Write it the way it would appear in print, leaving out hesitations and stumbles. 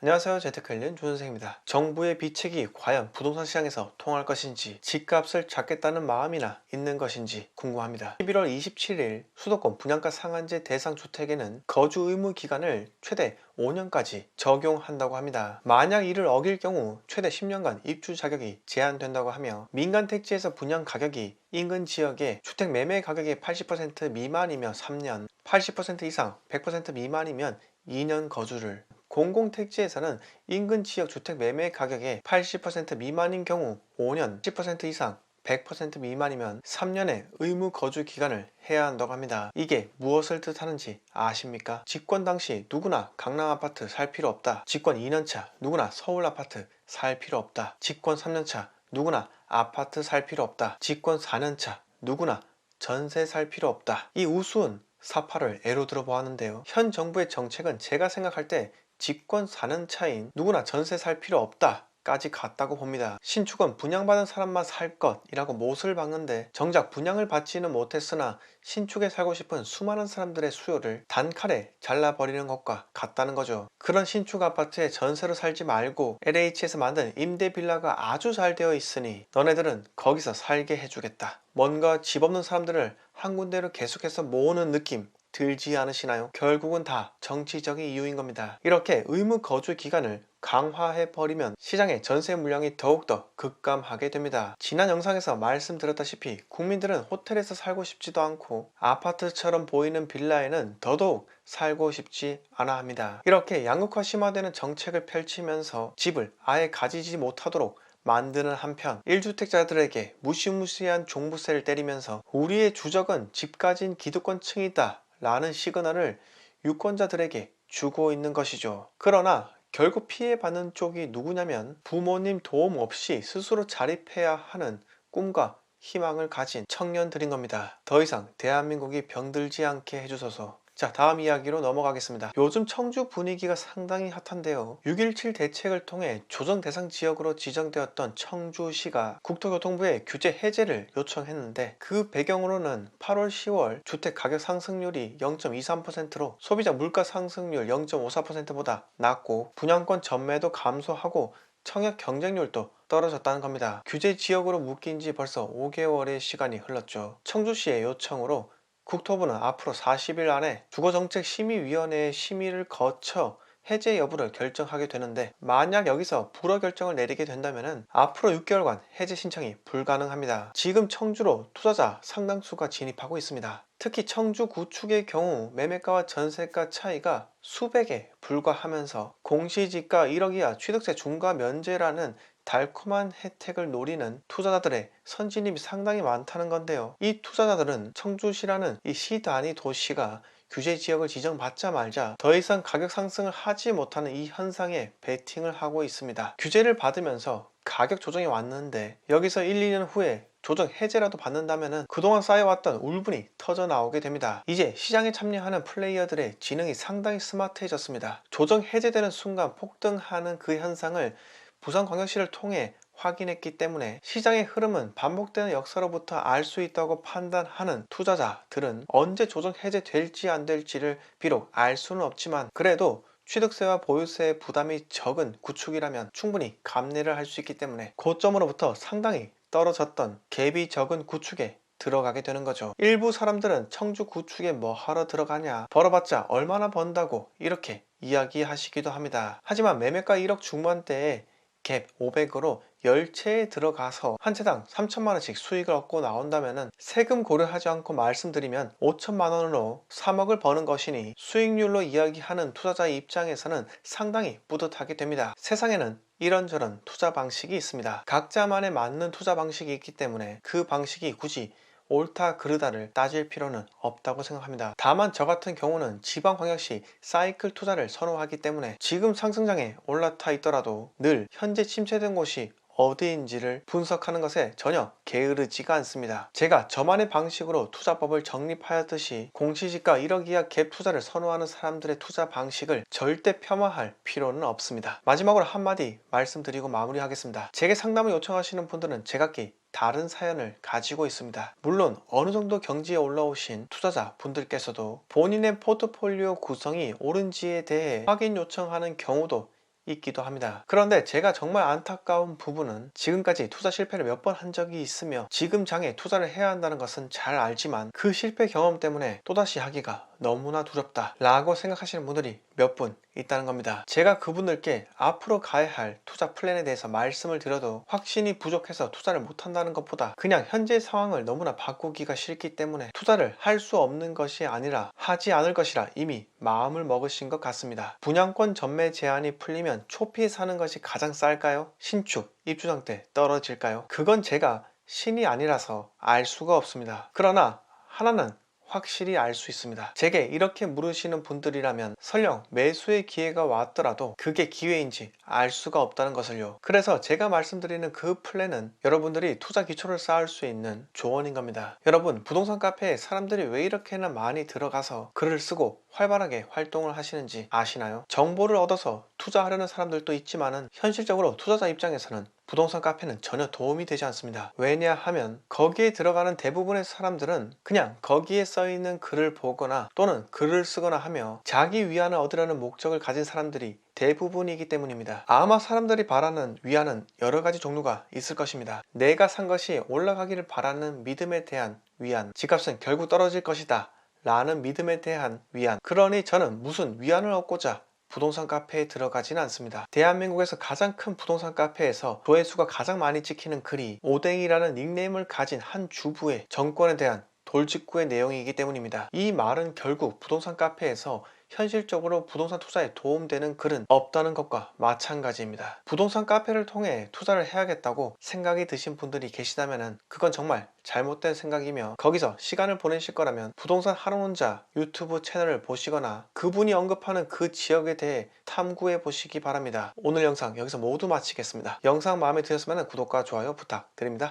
안녕하세요. 재테크엘린 조선생입니다. 정부의 비책이 과연 부동산 시장에서 통할 것인지, 집값을 잡겠다는 마음이나 있는 것인지 궁금합니다. 11월 27일 수도권 분양가 상한제 대상 주택에는 거주 의무 기간을 최대 5년까지 적용한다고 합니다. 만약 이를 어길 경우 최대 10년간 입주 자격이 제한된다고 하며, 민간 택지에서 분양 가격이 인근 지역의 주택 매매 가격의 80% 미만이면 3년, 80% 이상 100% 미만이면 2년 거주를, 공공택지에서는 인근 지역 주택 매매 가격의 80% 미만인 경우 5년, 10% 이상 100% 미만이면 3년의 의무 거주 기간을 해야 한다고 합니다. 이게 무엇을 뜻하는지 아십니까? 집권 당시 누구나 강남 아파트 살 필요 없다. 집권 2년차 누구나 서울 아파트 살 필요 없다. 집권 3년차 누구나 아파트 살 필요 없다. 집권 4년차 누구나 전세 살 필요 없다. 이 우스운 사파를 예로 들어 보았는데요. 현 정부의 정책은 제가 생각할 때 집권 4년 차인 누구나 전세 살 필요 없다 까지 갔다고 봅니다. 신축은 분양받은 사람만 살 것이라고 못을 박는데, 정작 분양을 받지는 못했으나 신축에 살고 싶은 수많은 사람들의 수요를 단칼에 잘라버리는 것과 같다는 거죠. 그런 신축 아파트에 전세로 살지 말고 LH에서 만든 임대 빌라가 아주 잘 되어 있으니 너네들은 거기서 살게 해주겠다, 뭔가 집 없는 사람들을 한 군데로 계속해서 모으는 느낌 들지 않으시나요? 결국은 다 정치적인 이유인 겁니다. 이렇게 의무 거주 기간을 강화해버리면 시장의 전세 물량이 더욱더 급감하게 됩니다. 지난 영상에서 말씀드렸다시피 국민들은 호텔에서 살고 싶지도 않고 아파트처럼 보이는 빌라에는 더더욱 살고 싶지 않아 합니다. 이렇게 양극화 심화되는 정책을 펼치면서 집을 아예 가지지 못하도록 만드는 한편, 1주택자들에게 무시무시한 종부세를 때리면서 우리의 주적은 집 가진 기득권층이다 라는 시그널을 유권자들에게 주고 있는 것이죠. 그러나 결국 피해받는 쪽이 누구냐면, 부모님 도움 없이 스스로 자립해야 하는 꿈과 희망을 가진 청년들인 겁니다. 더 이상 대한민국이 병들지 않게 해주소서. 자, 다음 이야기로 넘어가겠습니다. 요즘 청주 분위기가 상당히 핫한데요. 6.17 대책을 통해 조정 대상 지역으로 지정되었던 청주시가 국토교통부에 규제 해제를 요청했는데, 그 배경으로는 8월 10월 주택 가격 상승률이 0.23%로 소비자 물가 상승률 0.54%보다 낮고 분양권 전매도 감소하고 청약 경쟁률도 떨어졌다는 겁니다. 규제 지역으로 묶인 지 벌써 5개월의 시간이 흘렀죠. 청주시의 요청으로 국토부는 앞으로 40일 안에 주거정책심의위원회의 심의를 거쳐 해제 여부를 결정하게 되는데, 만약 여기서 불허 결정을 내리게 된다면 앞으로 6개월간 해제 신청이 불가능합니다. 지금 청주로 투자자 상당수가 진입하고 있습니다. 특히 청주 구축의 경우 매매가와 전세가 차이가 수백에 불과하면서 공시지가 1억 이하 취득세 중과 면제라는 달콤한 혜택을 노리는 투자자들의 선진입이 상당히 많다는 건데요. 이 투자자들은 청주시라는 이 시 단위 도시가 규제 지역을 지정받자마자 더 이상 가격 상승을 하지 못하는 이 현상에 베팅을 하고 있습니다. 규제를 받으면서 가격 조정이 왔는데 여기서 1, 2년 후에 조정 해제라도 받는다면 그동안 쌓여왔던 울분이 터져 나오게 됩니다. 이제 시장에 참여하는 플레이어들의 지능이 상당히 스마트해졌습니다. 조정 해제되는 순간 폭등하는 그 현상을 부산광역시를 통해 확인했기 때문에 시장의 흐름은 반복되는 역사로부터 알 수 있다고 판단하는 투자자들은 언제 조정 해제될지 안 될지를 비록 알 수는 없지만, 그래도 취득세와 보유세의 부담이 적은 구축이라면 충분히 감내를 할 수 있기 때문에 고점으로부터 상당히 떨어졌던 갭이 적은 구축에 들어가게 되는 거죠. 일부 사람들은 청주 구축에 뭐 하러 들어가냐, 벌어봤자 얼마나 번다고 이렇게 이야기하시기도 합니다. 하지만 매매가 1억 중반대에 갭 500으로 10채에 들어가서 한 채당 3천만원씩 수익을 얻고 나온다면 세금 고려하지 않고 말씀드리면 5천만원으로 3억을 버는 것이니 수익률로 이야기하는 투자자의 입장에서는 상당히 뿌듯하게 됩니다. 세상에는 이런저런 투자 방식이 있습니다. 각자만의 맞는 투자 방식이 있기 때문에 그 방식이 굳이 옳다 그르다를 따질 필요는 없다고 생각합니다. 다만 저 같은 경우는 지방광역시 사이클 투자를 선호하기 때문에 지금 상승장에 올라타 있더라도 늘 현재 침체된 곳이 어디인지를 분석하는 것에 전혀 게으르지가 않습니다. 제가 저만의 방식으로 투자법을 정립하였듯이 공시지가 1억 이하 갭 투자를 선호하는 사람들의 투자 방식을 절대 폄하할 필요는 없습니다. 마지막으로 한마디 말씀드리고 마무리하겠습니다. 제게 상담을 요청하시는 분들은 제각기 다른 사연을 가지고 있습니다. 물론 어느 정도 경지에 올라오신 투자자 분들께서도 본인의 포트폴리오 구성이 옳은지에 대해 확인 요청하는 경우도 있기도 합니다. 그런데 제가 정말 안타까운 부분은 지금까지 투자 실패를 몇 번 한 적이 있으며 지금 장에 투자를 해야 한다는 것은 잘 알지만 그 실패 경험 때문에 또다시 하기가 너무나 두렵다 라고 생각하시는 분들이 몇 분 있다는 겁니다. 제가 그분들께 앞으로 가야 할 투자 플랜에 대해서 말씀을 드려도 확신이 부족해서 투자를 못한다는 것보다 그냥 현재 상황을 너무나 바꾸기가 싫기 때문에 투자를 할 수 없는 것이 아니라 하지 않을 것이라 이미 마음을 먹으신 것 같습니다. 분양권 전매 제한이 풀리면 초피에 사는 것이 가장 쌀까요? 신축, 입주장 때 떨어질까요? 그건 제가 신이 아니라서 알 수가 없습니다. 그러나 하나는 확실히 알 수 있습니다. 제게 이렇게 물으시는 분들이라면 설령 매수의 기회가 왔더라도 그게 기회인지 알 수가 없다는 것을요. 그래서 제가 말씀드리는 그 플랜은 여러분들이 투자 기초를 쌓을 수 있는 조언인 겁니다. 여러분, 부동산 카페에 사람들이 왜 이렇게나 많이 들어가서 글을 쓰고 활발하게 활동을 하시는지 아시나요? 정보를 얻어서 투자하려는 사람들도 있지만은 현실적으로 투자자 입장에서는 부동산 카페는 전혀 도움이 되지 않습니다. 왜냐하면 거기에 들어가는 대부분의 사람들은 그냥 거기에 써있는 글을 보거나 또는 글을 쓰거나 하며 자기 위안을 얻으려는 목적을 가진 사람들이 대부분이기 때문입니다. 아마 사람들이 바라는 위안은 여러 가지 종류가 있을 것입니다. 내가 산 것이 올라가기를 바라는 믿음에 대한 위안, 집값은 결국 떨어질 것이다 라는 믿음에 대한 위안. 그러니 저는 무슨 위안을 얻고자 부동산 카페에 들어가지는 않습니다. 대한민국에서 가장 큰 부동산 카페에서 조회수가 가장 많이 찍히는 글이 오뎅이라는 닉네임을 가진 한 주부의 정권에 대한 돌직구의 내용이기 때문입니다. 이 말은 결국 부동산 카페에서 현실적으로 부동산 투자에 도움되는 글은 없다는 것과 마찬가지입니다. 부동산 카페를 통해 투자를 해야겠다고 생각이 드신 분들이 계시다면 그건 정말 잘못된 생각이며 거기서 시간을 보내실 거라면 부동산 하루혼자 유튜브 채널을 보시거나 그분이 언급하는 그 지역에 대해 탐구해 보시기 바랍니다. 오늘 영상 여기서 모두 마치겠습니다. 영상 마음에 드셨으면 구독과 좋아요 부탁드립니다.